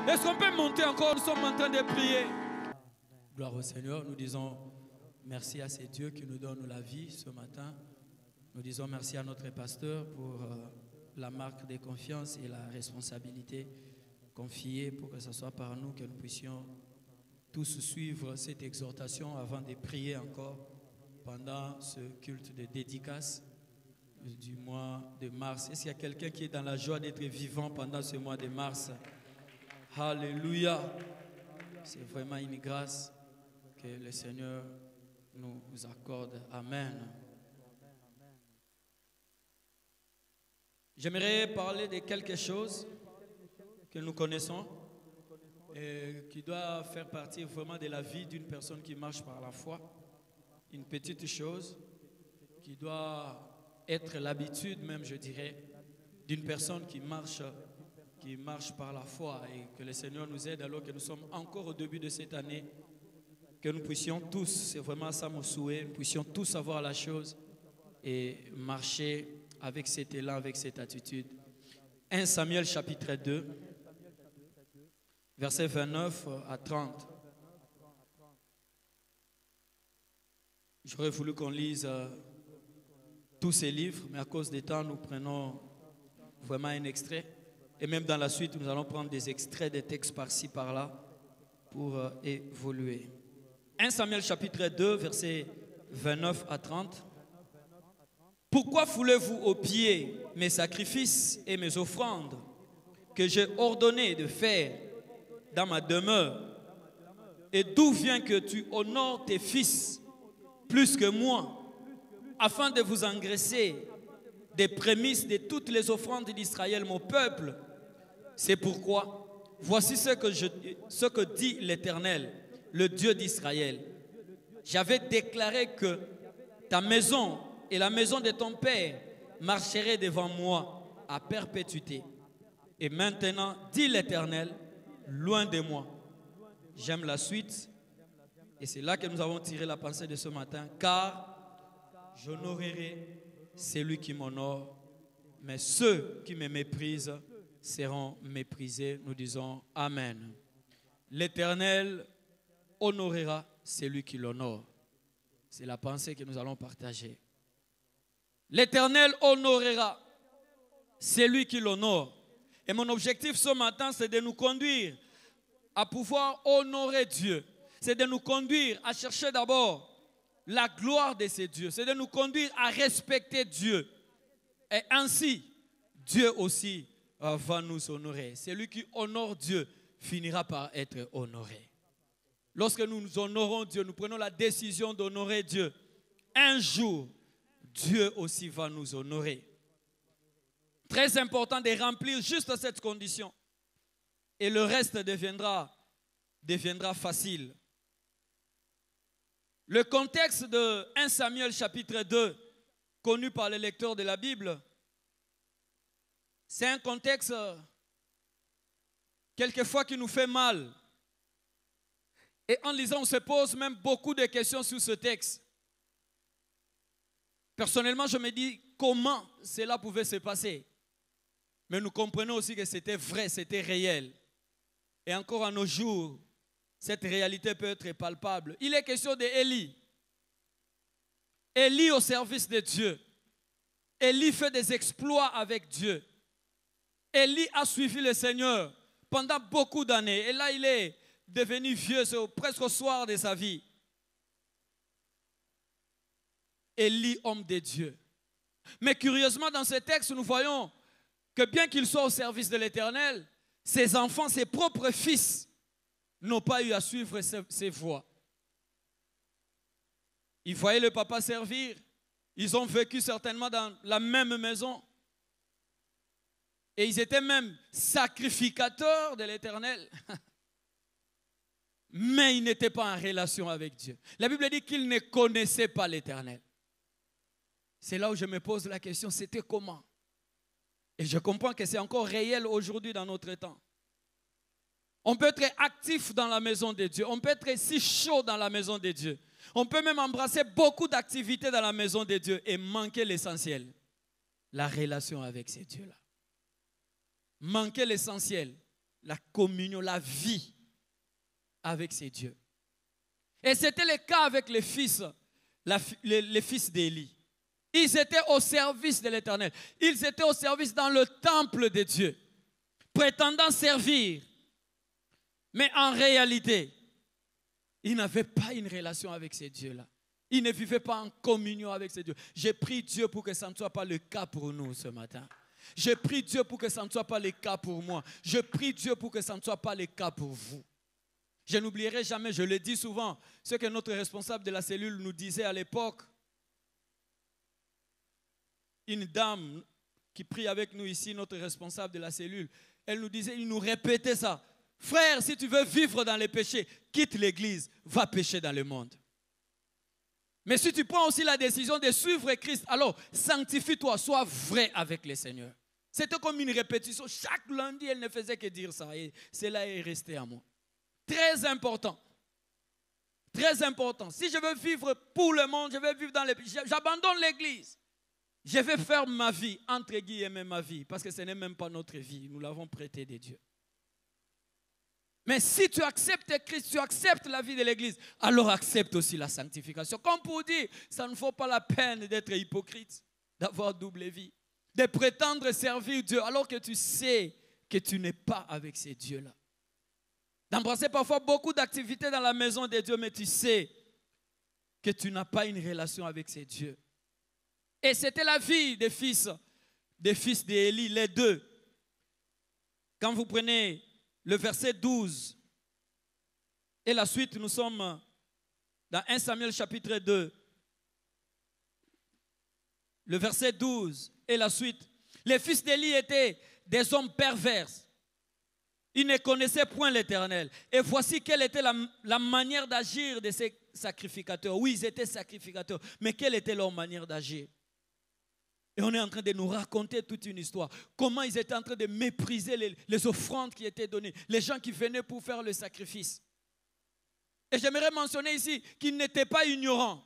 Est-ce qu'on peut monter encore? Nous sommes en train de prier. Gloire au Seigneur. Nous disons merci à ces dieux qui nous donnent la vie ce matin. Nous disons merci à notre pasteur pour la marque de confiance et la responsabilité confiée pour que ce soit par nous que nous puissions tous suivre cette exhortation avant de prier encore pendant ce culte de dédicace du mois de mars. Est-ce qu'il y a quelqu'un qui est dans la joie d'être vivant pendant ce mois de mars? Alléluia! C'est vraiment une grâce que le Seigneur nous accorde. Amen. J'aimerais parler de quelque chose que nous connaissons et qui doit faire partie vraiment de la vie d'une personne qui marche par la foi. Une petite chose qui doit être l'habitude même, je dirais, d'une personne qui marche par la foi, et que le Seigneur nous aide alors que nous sommes encore au début de cette année, que nous puissions tous, c'est vraiment ça mon souhait, nous puissions tous savoir la chose et marcher avec cet élan, avec cette attitude. 1 Samuel chapitre 2, versets 29 à 30. J'aurais voulu qu'on lise tous ces livres, mais à cause des temps, nous prenons vraiment un extrait. Et même dans la suite, nous allons prendre des extraits des textes par-ci, par-là, pour évoluer. 1 Samuel chapitre 2, versets 29 à 30. Pourquoi foulez-vous aux pieds mes sacrifices et mes offrandes que j'ai ordonné de faire dans ma demeure? Et d'où vient que tu honores tes fils plus que moi, afin de vous engraisser des prémices de toutes les offrandes d'Israël, mon peuple? C'est pourquoi, voici ce que dit l'Éternel, le Dieu d'Israël. J'avais déclaré que ta maison et la maison de ton père marcheraient devant moi à perpétuité. Et maintenant, dit l'Éternel, loin de moi. J'aime la suite, et c'est là que nous avons tiré la pensée de ce matin, car j'honorerai celui qui m'honore, mais ceux qui me méprisent seront méprisés. Nous disons Amen. L'Éternel honorera celui qui l'honore. C'est la pensée que nous allons partager. L'Éternel honorera celui qui l'honore. Et mon objectif ce matin, c'est de nous conduire à pouvoir honorer Dieu. C'est de nous conduire à chercher d'abord la gloire de ces dieux. C'est de nous conduire à respecter Dieu. Et ainsi, Dieu aussi va nous honorer. Celui qui honore Dieu finira par être honoré. Lorsque nous honorons Dieu, nous prenons la décision d'honorer Dieu. Un jour, Dieu aussi va nous honorer. Très important de remplir juste cette condition. Et le reste deviendra facile. Le contexte de 1 Samuel chapitre 2, connu par les lecteurs de la Bible, c'est un contexte quelquefois qui nous fait mal. Et en lisant, on se pose même beaucoup de questions sur ce texte. Personnellement, je me dis comment cela pouvait se passer. Mais nous comprenons aussi que c'était vrai, c'était réel. Et encore à nos jours, cette réalité peut être palpable. Il est question d'Élie. Élie au service de Dieu. Élie fait des exploits avec Dieu. Élie a suivi le Seigneur pendant beaucoup d'années. Et là, il est devenu vieux, presque au soir de sa vie. Élie, homme de Dieu. Mais curieusement, dans ce texte, nous voyons que bien qu'il soit au service de l'Éternel, ses enfants, ses propres fils, n'ont pas eu à suivre ses voies. Ils voyaient le papa servir. Ils ont vécu certainement dans la même maison. Et ils étaient même sacrificateurs de l'Éternel. Mais ils n'étaient pas en relation avec Dieu. La Bible dit qu'ils ne connaissaient pas l'Éternel. C'est là où je me pose la question, c'était comment? Et je comprends que c'est encore réel aujourd'hui dans notre temps. On peut être actif dans la maison de Dieu. On peut être si chaud dans la maison de Dieu. On peut même embrasser beaucoup d'activités dans la maison de Dieu et manquer l'essentiel. la relation avec ces dieux-là. Manquait l'essentiel, la communion, la vie avec ces dieux. Et c'était le cas avec les fils, les fils d'Élie. Ils étaient au service de l'Éternel. Ils étaient au service dans le temple de Dieu, prétendant servir. Mais en réalité, ils n'avaient pas une relation avec ces dieux-là. Ils ne vivaient pas en communion avec ces dieux. J'ai prié Dieu pour que ça ne soit pas le cas pour nous ce matin. Je prie Dieu pour que ça ne soit pas le cas pour moi. Je prie Dieu pour que ça ne soit pas le cas pour vous. Je n'oublierai jamais, je le dis souvent, ce que notre responsable de la cellule nous disait à l'époque. Une dame qui prie avec nous ici, notre responsable de la cellule, elle nous disait, il nous répétait ça. Frère, si tu veux vivre dans les péchés, quitte l'église, va pécher dans le monde. Mais si tu prends aussi la décision de suivre Christ, alors sanctifie-toi, sois vrai avec le Seigneur. C'était comme une répétition. Chaque lundi, elle ne faisait que dire ça. Et cela est resté à moi. Très important. Très important. Si je veux vivre pour le monde, je veux vivre dans les péchés, j'abandonne l'église. Je vais faire ma vie, entre guillemets ma vie, parce que ce n'est même pas notre vie. Nous l'avons prêté de Dieu. Mais si tu acceptes Christ, tu acceptes la vie de l'église, alors accepte aussi la sanctification. Comme pour dire, ça ne vaut pas la peine d'être hypocrite, d'avoir double vie, de prétendre servir Dieu, alors que tu sais que tu n'es pas avec ces dieux-là. D'embrasser parfois beaucoup d'activités dans la maison de Dieu, mais tu sais que tu n'as pas une relation avec ces dieux. Et c'était la vie des fils d'Élie, les deux. Quand vous prenez le verset 12 et la suite, nous sommes dans 1 Samuel chapitre 2. Le verset 12 et la suite. Les fils d'Élie étaient des hommes pervers. Ils ne connaissaient point l'Éternel. Et voici quelle était la manière d'agir de ces sacrificateurs. Oui, ils étaient sacrificateurs, mais quelle était leur manière d'agir? Et on est en train de nous raconter toute une histoire. Comment ils étaient en train de mépriser les offrandes qui étaient données. Les gens qui venaient pour faire le sacrifice. Et j'aimerais mentionner ici qu'ils n'étaient pas ignorants.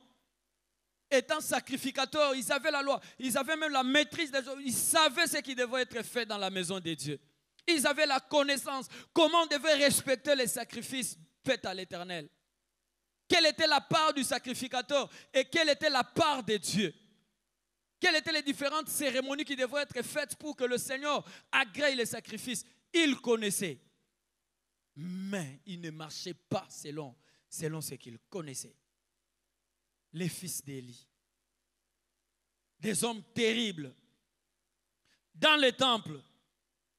Étant sacrificateurs, ils avaient la loi. Ils avaient même la maîtrise des choses. Ils savaient ce qui devait être fait dans la maison de Dieu. Ils avaient la connaissance. Comment on devait respecter les sacrifices faits à l'Éternel. Quelle était la part du sacrificateur et quelle était la part de Dieu. Quelles étaient les différentes cérémonies qui devraient être faites pour que le Seigneur agrée les sacrifices? Il connaissait. Mais il ne marchait pas selon ce qu'il connaissait. Les fils d'Élie. Des hommes terribles. Dans le temple,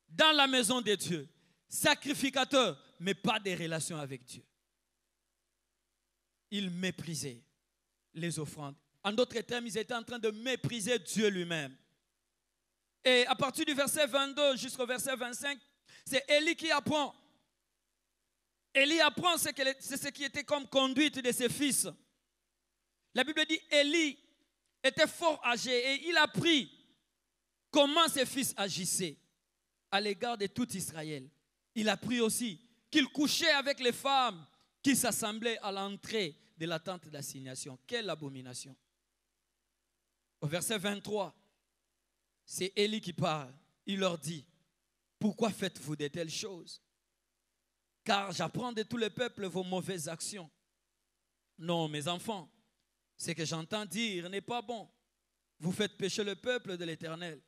dans la maison de Dieu. Sacrificateurs, mais pas de relation avec Dieu. Ils méprisaient les offrandes. En d'autres termes, ils étaient en train de mépriser Dieu lui-même. Et à partir du verset 22 jusqu'au verset 25, c'est Élie qui apprend. Élie apprend c'est ce qui était comme conduite de ses fils. La Bible dit Élie était fort âgé et il a appris comment ses fils agissaient à l'égard de tout Israël. Il a appris aussi qu'il couchait avec les femmes qui s'assemblaient à l'entrée de la tente d'assignation. Quelle abomination! Au verset 23, c'est Élie qui parle. Il leur dit, pourquoi faites-vous de telles choses? Car j'apprends de tout le peuple vos mauvaises actions. Non, mes enfants, ce que j'entends dire n'est pas bon. Vous faites pécher le peuple de l'Éternel.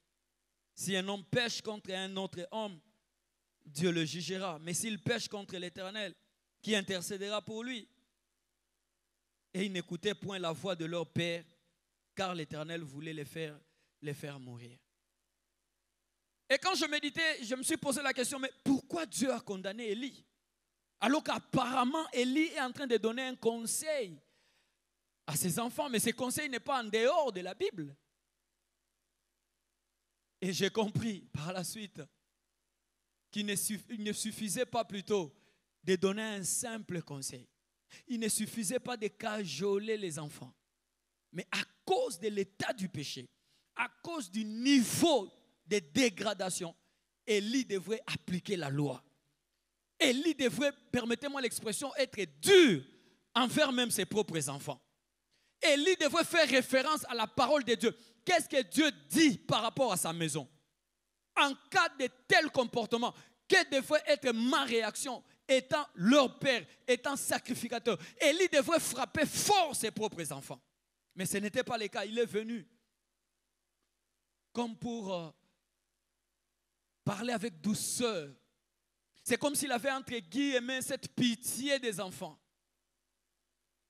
Si un homme pêche contre un autre homme, Dieu le jugera. Mais s'il pêche contre l'Éternel, qui intercédera pour lui? Et ils n'écoutaient point la voix de leur père, car l'Éternel voulait les faire mourir. Et quand je méditais, je me suis posé la question, mais pourquoi Dieu a condamné Élie? Alors qu'apparemment, Élie est en train de donner un conseil à ses enfants, mais ce conseil n'est pas en dehors de la Bible. Et j'ai compris par la suite qu'il ne suffisait pas plutôt de donner un simple conseil. Il ne suffisait pas de cajoler les enfants. Mais à cause de l'état du péché, à cause du niveau de dégradation, Élie devrait appliquer la loi. Élie devrait, permettez-moi l'expression, être dur envers même ses propres enfants. Élie devrait faire référence à la parole de Dieu. qu'est-ce que Dieu dit par rapport à sa maison? En cas de tel comportement, quelle devrait être ma réaction étant leur père, étant sacrificateur? Élie devrait frapper fort ses propres enfants. Mais ce n'était pas le cas. Il est venu comme pour parler avec douceur. C'est comme s'il avait entre guillemets cette pitié des enfants.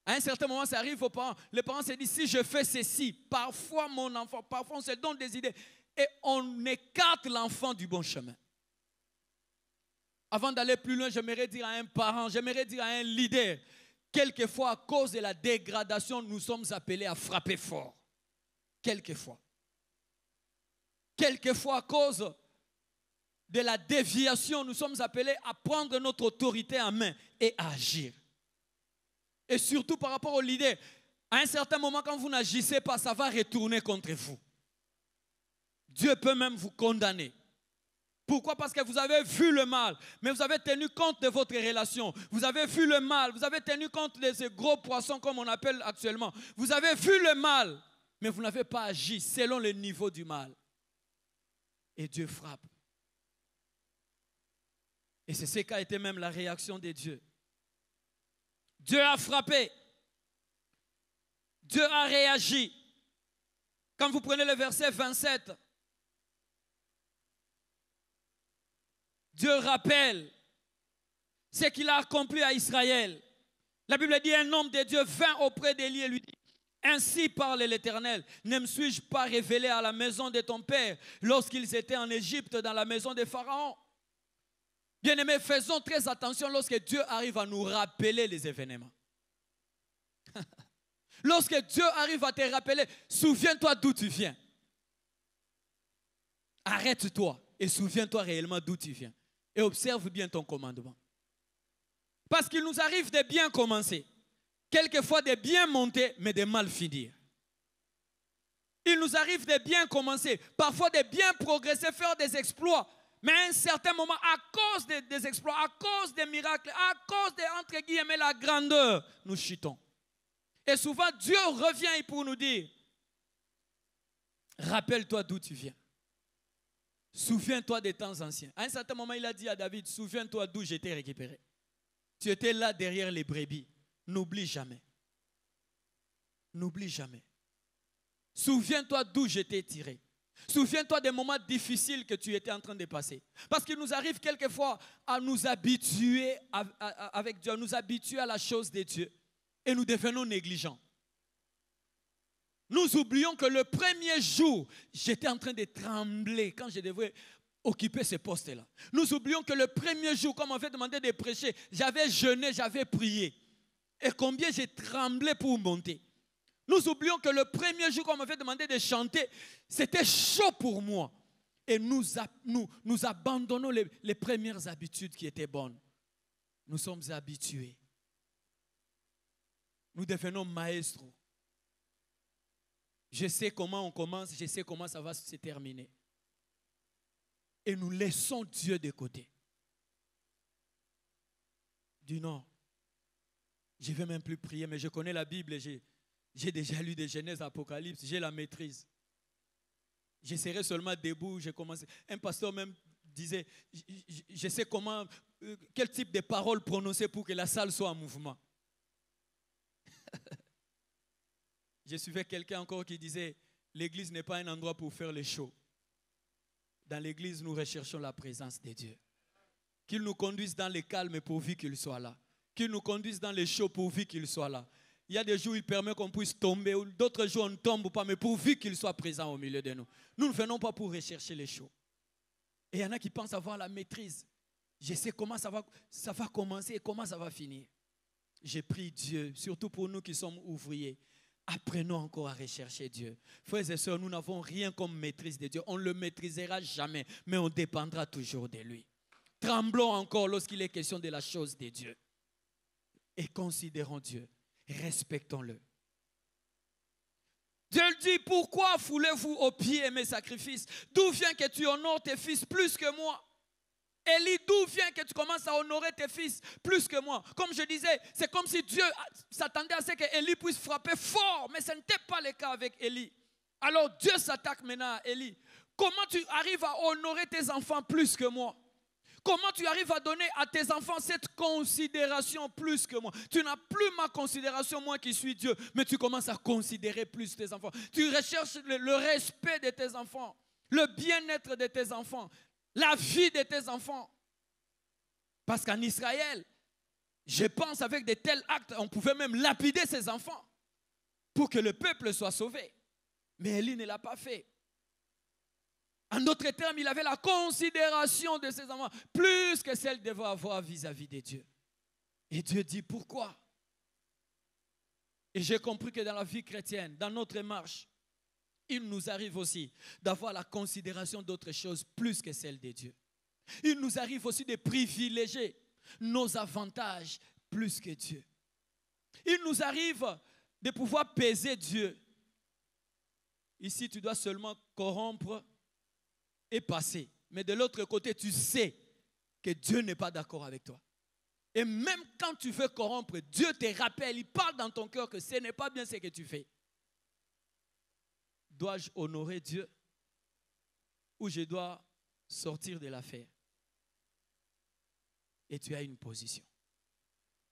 À un certain moment, ça arrive aux parents. Les parents se disent, si je fais ceci, parfois mon enfant, parfois on se donne des idées. Et on écarte l'enfant du bon chemin. Avant d'aller plus loin, j'aimerais dire à un parent, j'aimerais dire à un leader, quelquefois à cause de la dégradation, nous sommes appelés à frapper fort. Quelquefois. Quelquefois à cause de la déviation, nous sommes appelés à prendre notre autorité en main et à agir. Et surtout par rapport aux leaders, à un certain moment, quand vous n'agissez pas, ça va retourner contre vous. Dieu peut même vous condamner. Pourquoi? Parce que vous avez vu le mal, mais vous avez tenu compte de votre relation. Vous avez vu le mal, vous avez tenu compte de ces gros poissons comme on appelle actuellement. Vous avez vu le mal, mais vous n'avez pas agi selon le niveau du mal. Et Dieu frappe. Et c'est ce qu'a été même la réaction de Dieu. Dieu a frappé. Dieu a réagi. Quand vous prenez le verset 27, Dieu rappelle ce qu'il a accompli à Israël. La Bible dit, un homme de Dieu vint auprès d'Élie et lui dit, ainsi parle l'Éternel, ne me suis-je pas révélé à la maison de ton père lorsqu'ils étaient en Égypte dans la maison de Pharaon? Bien-aimés, faisons très attention lorsque Dieu arrive à nous rappeler les événements. Lorsque Dieu arrive à te rappeler, souviens-toi d'où tu viens. Arrête-toi et souviens-toi réellement d'où tu viens. Et observe bien ton commandement. Parce qu'il nous arrive de bien commencer, quelquefois de bien monter, mais de mal finir. Il nous arrive de bien commencer, parfois de bien progresser, faire des exploits. Mais à un certain moment, à cause des exploits, à cause des miracles, à cause de, entre guillemets, la grandeur, nous chutons. Et souvent, Dieu revient pour nous dire, rappelle-toi d'où tu viens. Souviens-toi des temps anciens. À un certain moment, il a dit à David, souviens-toi d'où je t'ai récupéré. Tu étais là derrière les brebis. N'oublie jamais. N'oublie jamais. Souviens-toi d'où je t'ai tiré. Souviens-toi des moments difficiles que tu étais en train de passer. Parce qu'il nous arrive quelquefois à nous habituer avec Dieu, à nous habituer à la chose de Dieu. Et nous devenons négligents. Nous oublions que le premier jour, j'étais en train de trembler quand je devais occuper ce poste-là. Nous oublions que le premier jour, comme on m'avait demandé de prêcher, j'avais jeûné, j'avais prié. Et combien j'ai tremblé pour monter. Nous oublions que le premier jour qu'on m'avait demandé de chanter, c'était chaud pour moi. Et nous abandonnons les premières habitudes qui étaient bonnes. Nous sommes habitués. Nous devenons maestros. Je sais comment on commence, je sais comment ça va se terminer. Et nous laissons Dieu de côté. Du non, je ne vais même plus prier, mais je connais la Bible, j'ai déjà lu des Genèse, Apocalypse, j'ai la maîtrise. Je serai seulement debout, j'ai commencé. Un pasteur même disait, je sais comment, quel type de paroles prononcer pour que la salle soit en mouvement. Je suivais quelqu'un encore qui disait, l'église n'est pas un endroit pour faire les shows. Dans l'église, nous recherchons la présence de Dieu. Qu'il nous conduise dans les calmes pourvu qu'il soit là. Qu'il nous conduise dans les chauds pourvu qu'il soit là. Il y a des jours où il permet qu'on puisse tomber, d'autres jours on ne tombe pas, mais pourvu qu'il soit présent au milieu de nous. Nous ne venons pas pour rechercher les chauds. Et il y en a qui pensent avoir la maîtrise. Je sais comment ça va commencer et comment ça va finir. J'ai prie Dieu, surtout pour nous qui sommes ouvriers. Apprenons encore à rechercher Dieu. Frères et sœurs, nous n'avons rien comme maîtrise de Dieu. On ne le maîtrisera jamais, mais on dépendra toujours de lui. Tremblons encore lorsqu'il est question de la chose de Dieu. Et considérons Dieu. Respectons-le. Dieu dit, pourquoi foulez-vous aux pieds mes sacrifices? D'où vient que tu honores tes fils plus que moi? Élie, d'où vient que tu commences à honorer tes fils plus que moi? Comme je disais, c'est comme si Dieu s'attendait à ce que Élie puisse frapper fort, mais ce n'était pas le cas avec Élie. Alors Dieu s'attaque maintenant à Élie. Comment tu arrives à honorer tes enfants plus que moi? Comment tu arrives à donner à tes enfants cette considération plus que moi? Tu n'as plus ma considération, moi qui suis Dieu, mais tu commences à considérer plus tes enfants. Tu recherches le respect de tes enfants, le bien-être de tes enfants, la vie de tes enfants. Parce qu'en Israël, je pense avec de tels actes, on pouvait même lapider ses enfants pour que le peuple soit sauvé. Mais Élie ne l'a pas fait. En d'autres termes, il avait la considération de ses enfants plus que celle qu'il devait avoir vis-à-vis de Dieu. Et Dieu dit pourquoi? Et j'ai compris que dans la vie chrétienne, dans notre marche, il nous arrive aussi d'avoir la considération d'autres choses plus que celle de Dieu. Il nous arrive aussi de privilégier nos avantages plus que Dieu. Il nous arrive de pouvoir peser Dieu. Ici, tu dois seulement corrompre et passer. Mais de l'autre côté, tu sais que Dieu n'est pas d'accord avec toi. Et même quand tu veux corrompre, Dieu te rappelle, il parle dans ton cœur que ce n'est pas bien ce que tu fais. Dois-je honorer Dieu ou je dois sortir de l'affaire? Et tu as une position.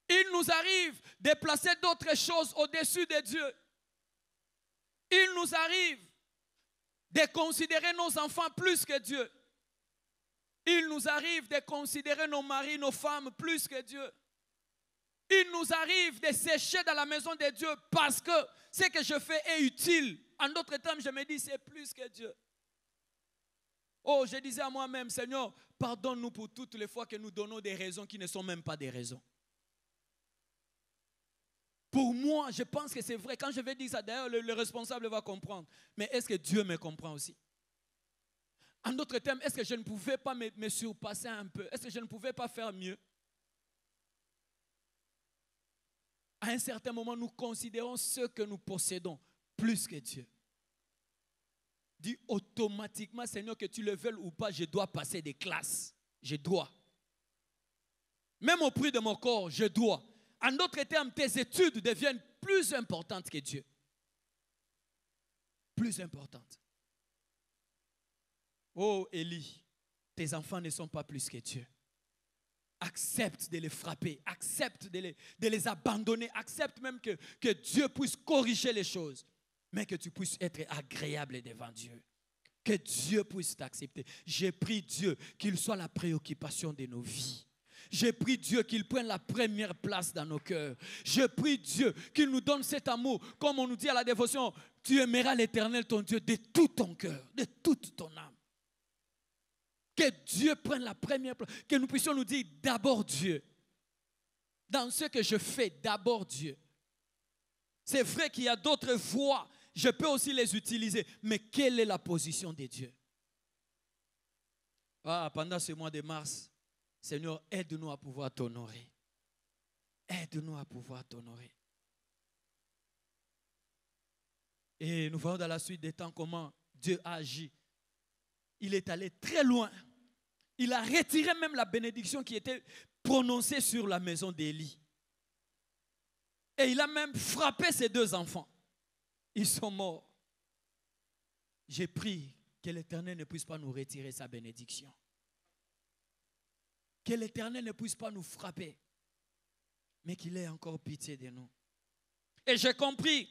Il nous arrive de placer d'autres choses au-dessus de Dieu. Il nous arrive de considérer nos enfants plus que Dieu. Il nous arrive de considérer nos maris, nos femmes plus que Dieu. Il nous arrive de sécher dans la maison de Dieu parce que ce que je fais est utile. En d'autres termes, je me dis c'est plus que Dieu. Oh, je disais à moi-même, Seigneur, pardonne-nous pour toutes les fois que nous donnons des raisons qui ne sont même pas des raisons. Pour moi, je pense que c'est vrai. Quand je vais dire ça, d'ailleurs, le responsable va comprendre. Mais est-ce que Dieu me comprend aussi? En d'autres termes, est-ce que je ne pouvais pas me surpasser un peu? Est-ce que je ne pouvais pas faire mieux? À un certain moment, nous considérons ce que nous possédons plus que Dieu. Dis automatiquement, Seigneur, que tu le veuilles ou pas, je dois passer des classes. Je dois. Même au prix de mon corps, je dois. En d'autres termes, tes études deviennent plus importantes que Dieu. Plus importantes. Oh Élie, tes enfants ne sont pas plus que Dieu. Accepte de les frapper, accepte de les abandonner, accepte même que Dieu puisse corriger les choses, mais que tu puisses être agréable devant Dieu. Que Dieu puisse t'accepter. J'ai pris Dieu qu'il soit la préoccupation de nos vies. J'ai pris Dieu qu'il prenne la première place dans nos cœurs. J'ai pris Dieu qu'il nous donne cet amour. Comme on nous dit à la dévotion, tu aimeras l'Éternel ton Dieu de tout ton cœur, de toute ton âme. Que Dieu prenne la première place. Que nous puissions nous dire d'abord Dieu. Dans ce que je fais, d'abord Dieu. C'est vrai qu'il y a d'autres voies. Je peux aussi les utiliser. Mais quelle est la position de Dieu? Pendant ce mois de mars, Seigneur, aide-nous à pouvoir t'honorer. Aide-nous à pouvoir t'honorer. Et nous voyons dans la suite des temps comment Dieu a agi. Il est allé très loin. Il a retiré même la bénédiction qui était prononcée sur la maison d'Élie. Et il a même frappé ses deux enfants. Ils sont morts. J'ai prié que l'Éternel ne puisse pas nous retirer sa bénédiction. Que l'Éternel ne puisse pas nous frapper, mais qu'il ait encore pitié de nous. Et j'ai compris,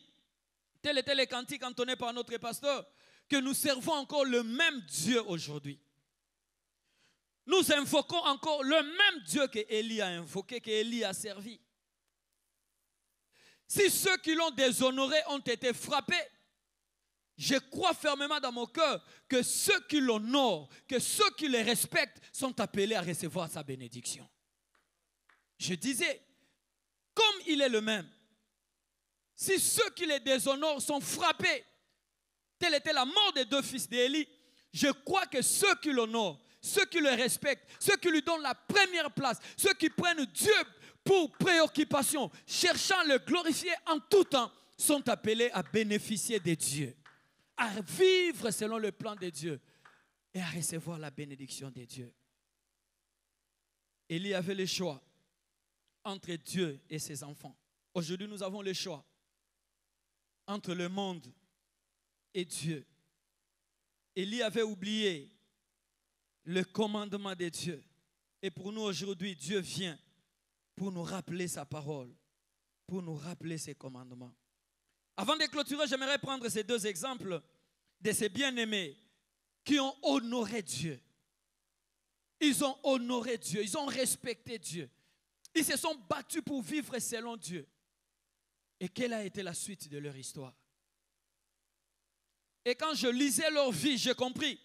tel était le cantique entonné par notre pasteur, que nous servons encore le même Dieu aujourd'hui. Nous invoquons encore le même Dieu que Élie a invoqué, que Élie a servi. Si ceux qui l'ont déshonoré ont été frappés, je crois fermement dans mon cœur que ceux qui l'honorent, que ceux qui les respectent sont appelés à recevoir sa bénédiction. Je disais, comme il est le même, si ceux qui les déshonorent sont frappés, telle était la mort des deux fils d'Élie, je crois que ceux qui l'honorent, ceux qui le respectent, ceux qui lui donnent la première place, ceux qui prennent Dieu pour préoccupation, cherchant le glorifier en tout temps, sont appelés à bénéficier de Dieu, à vivre selon le plan de Dieu et à recevoir la bénédiction de Dieu. Élie avait le choix entre Dieu et ses enfants. Aujourd'hui, nous avons le choix entre le monde et Dieu. Élie avait oublié le commandement de Dieu. Et pour nous aujourd'hui, Dieu vient pour nous rappeler sa parole, pour nous rappeler ses commandements. Avant de clôturer, j'aimerais prendre ces deux exemples de ces bien-aimés qui ont honoré Dieu. Ils ont honoré Dieu, ils ont respecté Dieu. Ils se sont battus pour vivre selon Dieu. Et quelle a été la suite de leur histoire? Et quand je lisais leur vie, j'ai compris,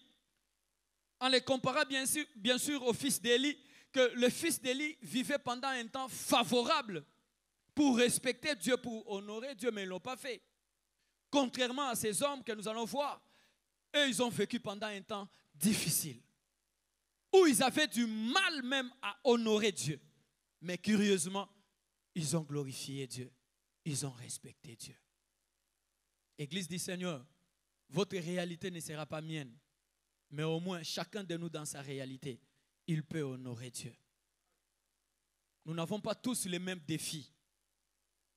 en les comparant bien sûr au fils d'Élie, que le fils d'Élie vivait pendant un temps favorable pour respecter Dieu, pour honorer Dieu, mais ils ne l'ont pas fait. Contrairement à ces hommes que nous allons voir, eux, ils ont vécu pendant un temps difficile, où ils avaient du mal même à honorer Dieu. Mais curieusement, ils ont glorifié Dieu, ils ont respecté Dieu. L'Église dit, Seigneur, votre réalité ne sera pas mienne, mais au moins chacun de nous dans sa réalité, il peut honorer Dieu. Nous n'avons pas tous les mêmes défis,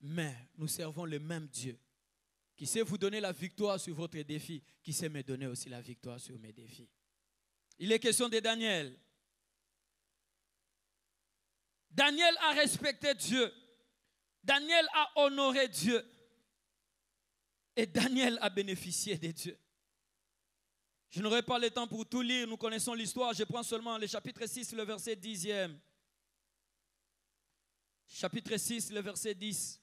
mais nous servons le même Dieu qui sait vous donner la victoire sur votre défi, qui sait me donner aussi la victoire sur mes défis. Il est question de Daniel. Daniel a respecté Dieu. Daniel a honoré Dieu. Et Daniel a bénéficié de Dieu. Je n'aurai pas le temps pour tout lire, nous connaissons l'histoire. Je prends seulement le chapitre 6, le verset 10e. Chapitre 6, le verset 10.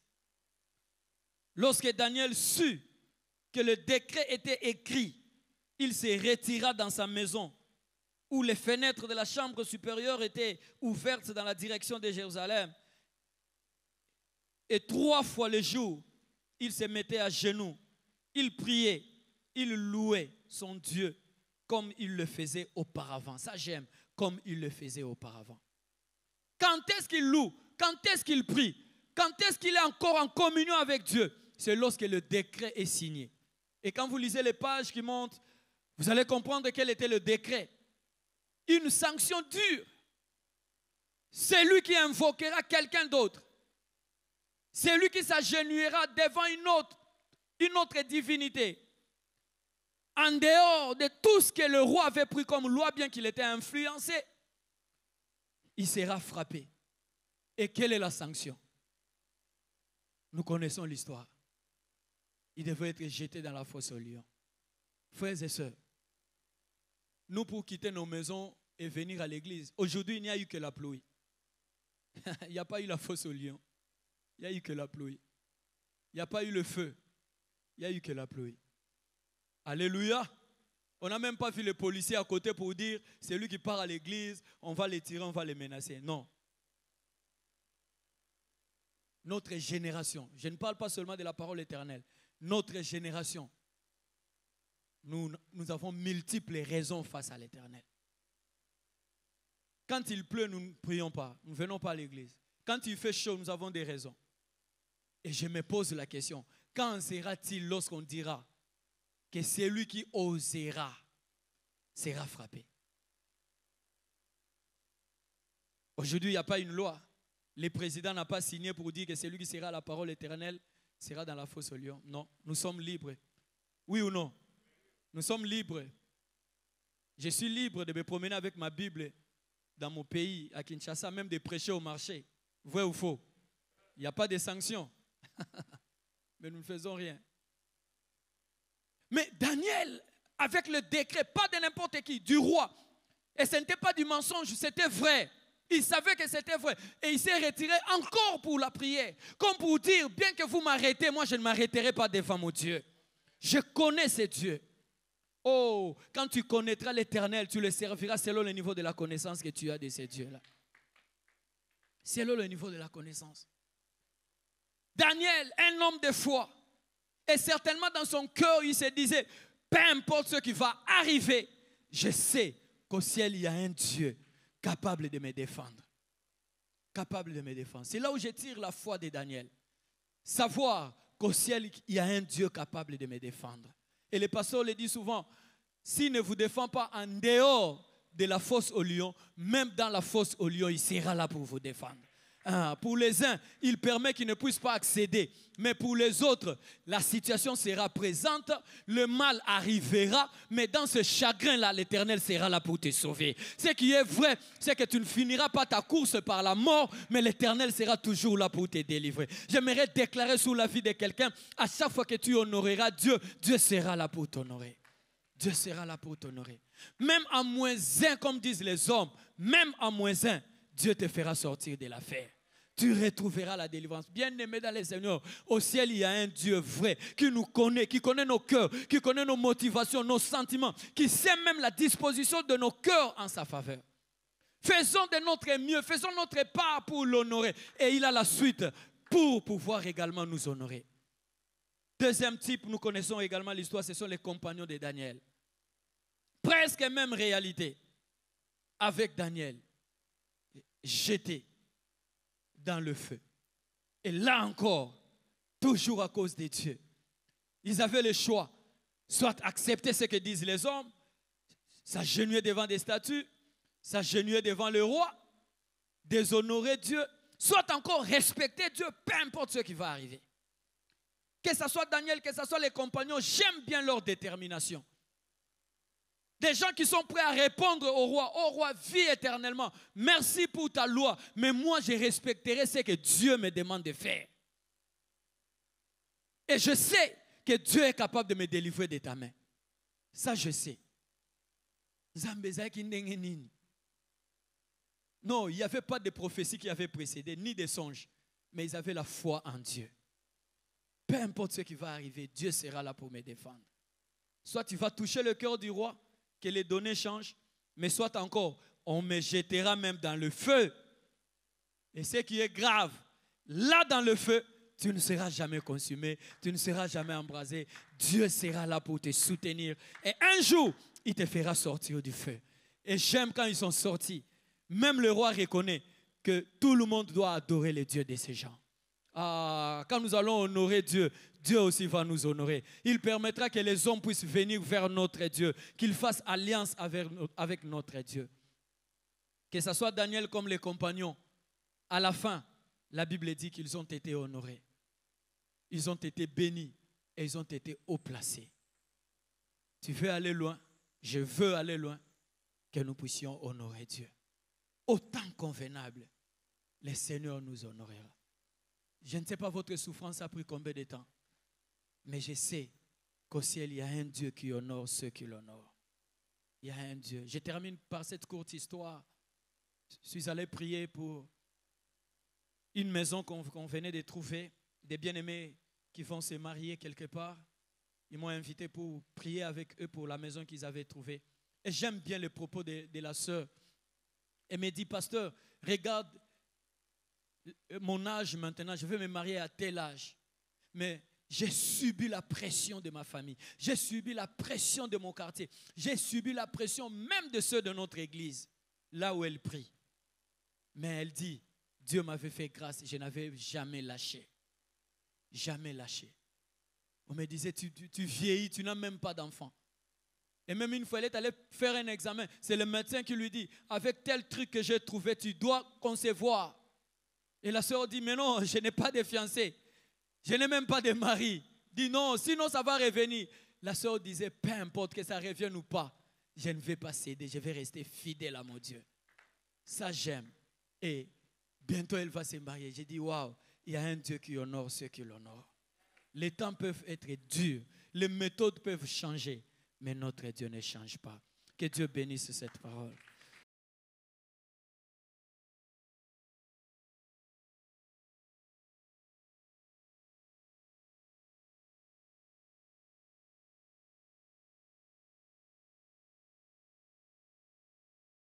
Lorsque Daniel sut que le décret était écrit, il se retira dans sa maison, où les fenêtres de la chambre supérieure étaient ouvertes dans la direction de Jérusalem. Et 3 fois le jour, il se mettait à genoux, il priait, il louait son Dieu comme il le faisait auparavant. Ça j'aime, comme il le faisait auparavant. Quand est-ce qu'il loue? Quand est-ce qu'il prie? Quand est-ce qu'il est encore en communion avec Dieu? C'est lorsque le décret est signé. Et quand vous lisez les pages qui montent, vous allez comprendre quel était le décret. Une sanction dure. C'est lui qui invoquera quelqu'un d'autre. C'est lui qui s'agenouillera devant une autre divinité. En dehors de tout ce que le roi avait pris comme loi, bien qu'il était influencé, il sera frappé. Et quelle est la sanction? Nous connaissons l'histoire. Il devait être jeté dans la fosse aux lions. Frères et sœurs, nous pour quitter nos maisons et venir à l'église, aujourd'hui il n'y a eu que la pluie. Il n'y a pas eu la fosse aux lions. Il n'y a eu que la pluie. Il n'y a pas eu le feu. Il n'y a eu que la pluie. Alléluia. On n'a même pas vu les policiers à côté pour dire c'est lui qui part à l'église, on va les tirer, on va les menacer. Non. Notre génération, je ne parle pas seulement de la parole éternelle, notre génération, nous avons multiples raisons face à l'éternel. Quand il pleut, nous ne prions pas, nous ne venons pas à l'église. Quand il fait chaud, nous avons des raisons. Et je me pose la question, quand sera-t-il lorsqu'on dira que celui qui osera sera frappé? Aujourd'hui, il n'y a pas une loi. Le président n'a pas signé pour dire que celui qui sera à la parole éternelle sera dans la fosse aux lions. Non, nous sommes libres. Oui ou non? Nous sommes libres. Je suis libre de me promener avec ma Bible dans mon pays, à Kinshasa, même de prêcher au marché. Vrai ou faux? Il n'y a pas de sanctions. Mais nous ne faisons rien. Mais Daniel, avec le décret, pas de n'importe qui, du roi, et ce n'était pas du mensonge, c'était vrai. Il savait que c'était vrai. Et il s'est retiré encore pour la prière. Comme pour dire, bien que vous m'arrêtez, moi je ne m'arrêterai pas devant mon Dieu. Je connais ce Dieu. Oh, quand tu connaîtras l'Éternel, tu le serviras selon le niveau de la connaissance que tu as de ces dieux-là. Selon le niveau de la connaissance. Daniel, un homme de foi. Et certainement dans son cœur, il se disait, peu importe ce qui va arriver, je sais qu'au ciel, il y a un Dieu capable de me défendre. Capable de me défendre. C'est là où je tire la foi de Daniel. Savoir qu'au ciel, il y a un Dieu capable de me défendre. Et le pasteur le dit souvent, s'il ne vous défend pas en dehors de la fosse aux lions, même dans la fosse aux lions, il sera là pour vous défendre. Pour les uns, il permet qu'ils ne puissent pas accéder. Mais pour les autres, la situation sera présente, le mal arrivera, mais dans ce chagrin-là, l'Éternel sera là pour te sauver. Ce qui est vrai, c'est que tu ne finiras pas ta course par la mort, mais l'Éternel sera toujours là pour te délivrer. J'aimerais déclarer sur la vie de quelqu'un, à chaque fois que tu honoreras Dieu, Dieu sera là pour t'honorer. Dieu sera là pour t'honorer. Même en -1, comme disent les hommes, même en -1, Dieu te fera sortir de l'affaire. Tu retrouveras la délivrance. Bien-aimé dans le Seigneur, au ciel, il y a un Dieu vrai qui nous connaît, qui connaît nos cœurs, qui connaît nos motivations, nos sentiments, qui sait même la disposition de nos cœurs en sa faveur. Faisons de notre mieux, faisons notre part pour l'honorer. Et il a la suite pour pouvoir également nous honorer. Deuxième type, nous connaissons également l'histoire, ce sont les compagnons de Daniel. Presque même réalité avec Daniel, jeté dans le feu. Et là encore, toujours à cause de Dieu. Ils avaient le choix, soit accepter ce que disent les hommes, s'agenouiller devant des statues, s'agenouiller devant le roi, déshonorer Dieu, soit encore respecter Dieu, peu importe ce qui va arriver. Que ce soit Daniel, que ce soit les compagnons, j'aime bien leur détermination. Des gens qui sont prêts à répondre au roi. Oh roi, vis éternellement. Merci pour ta loi. Mais moi, je respecterai ce que Dieu me demande de faire. Et je sais que Dieu est capable de me délivrer de ta main. Ça, je sais. Non, il n'y avait pas de prophétie qui avait précédé, ni de songes. Mais ils avaient la foi en Dieu. Peu importe ce qui va arriver, Dieu sera là pour me défendre. Soit tu vas toucher le cœur du roi, que les données changent, mais soit encore, on me jettera même dans le feu. Et ce qui est grave, là dans le feu, tu ne seras jamais consumé, tu ne seras jamais embrasé. Dieu sera là pour te soutenir. Et un jour, il te fera sortir du feu. Et j'aime quand ils sont sortis. Même le roi reconnaît que tout le monde doit adorer le Dieu de ces gens. Quand nous allons honorer Dieu, Dieu aussi va nous honorer. Il permettra que les hommes puissent venir vers notre Dieu, qu'ils fassent alliance avec notre Dieu. Que ce soit Daniel comme les compagnons, à la fin, la Bible dit qu'ils ont été honorés. Ils ont été bénis et ils ont été haut placés. Tu veux aller loin? Je veux aller loin. Que nous puissions honorer Dieu. Autant convenable, le Seigneur nous honorera. Je ne sais pas votre souffrance a pris combien de temps. Mais je sais qu'au ciel, il y a un Dieu qui honore ceux qui l'honorent. Il y a un Dieu. Je termine par cette courte histoire. Je suis allé prier pour une maison qu'on venait de trouver, des bien-aimés qui vont se marier quelque part. Ils m'ont invité pour prier avec eux pour la maison qu'ils avaient trouvée. Et j'aime bien le propos de la sœur. Elle me dit, pasteur, regarde mon âge maintenant, je veux me marier à tel âge. Mais j'ai subi la pression de ma famille. J'ai subi la pression de mon quartier. J'ai subi la pression même de ceux de notre église, là où elle prie. Mais elle dit, Dieu m'avait fait grâce, je n'avais jamais lâché. Jamais lâché. On me disait, tu vieillis, tu n'as même pas d'enfant. Et même une fois, elle est allée faire un examen. C'est le médecin qui lui dit, avec tel truc que j'ai trouvé, tu dois concevoir. Et la sœur dit, mais non, je n'ai pas de fiancé. Je n'ai même pas de mari. Dit non, sinon ça va revenir. La sœur disait, peu importe que ça revienne ou pas, je ne vais pas céder, je vais rester fidèle à mon Dieu. Ça j'aime. Et bientôt elle va se marier. J'ai dit, waouh, il y a un Dieu qui honore ceux qui l'honorent. Les temps peuvent être durs, les méthodes peuvent changer, mais notre Dieu ne change pas. Que Dieu bénisse cette parole.